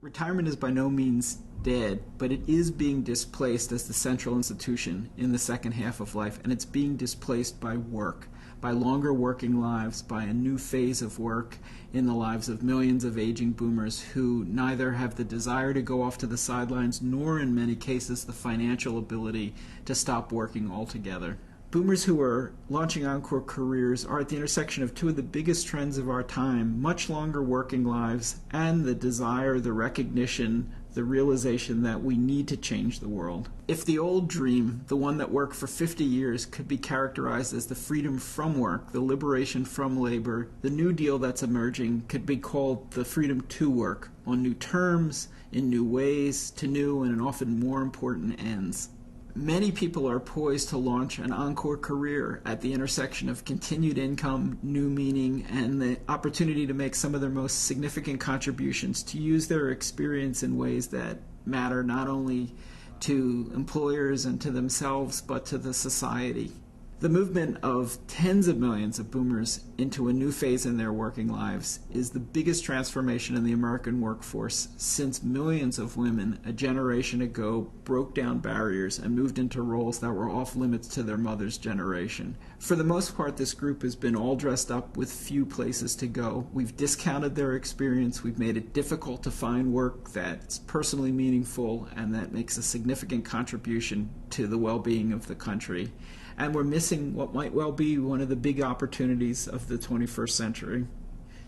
Retirement is by no means dead, but it is being displaced as the central institution in the second half of life, and it's being displaced by work, by longer working lives, by a new phase of work in the lives of millions of aging boomers who neither have the desire to go off to the sidelines nor, in many cases, the financial ability to stop working altogether. Boomers who are launching Encore careers are at the intersection of two of the biggest trends of our time: much longer working lives and the desire, the recognition, the realization that we need to change the world. If the old dream, the one that worked for 50 years, could be characterized as the freedom from work, the liberation from labor, the New Deal that's emerging could be called the freedom to work, on new terms, in new ways, to new and often more important ends. Many people are poised to launch an Encore career at the intersection of continued income, new meaning, and the opportunity to make some of their most significant contributions, to use their experience in ways that matter not only to employers and to themselves, but to the society. The movement of tens of millions of boomers into a new phase in their working lives is the biggest transformation in the American workforce since millions of women a generation ago broke down barriers and moved into roles that were off limits to their mother's generation. For the most part, this group has been all dressed up with few places to go. We've discounted their experience. We've made it difficult to find work that's personally meaningful and that makes a significant contribution to the well-being of the country. And we're missing what might well be one of the big opportunities of the 21st century.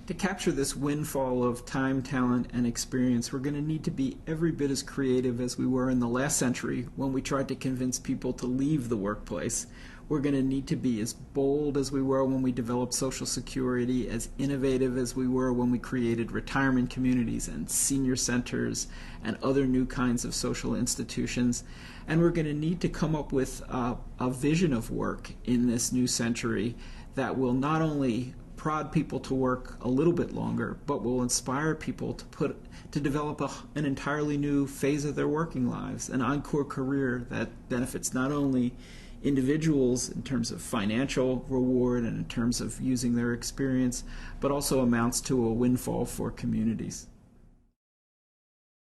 To capture this windfall of time, talent, and experience, we're going to need to be every bit as creative as we were in the last century when we tried to convince people to leave the workplace. We're going to need to be as bold as we were when we developed Social Security, as innovative as we were when we created retirement communities and senior centers and other new kinds of social institutions. And we're going to need to come up with a vision of work in this new century that will not only prod people to work a little bit longer, but will inspire people to develop an entirely new phase of their working lives, an Encore career that benefits not only individuals in terms of financial reward and in terms of using their experience, but also amounts to a windfall for communities.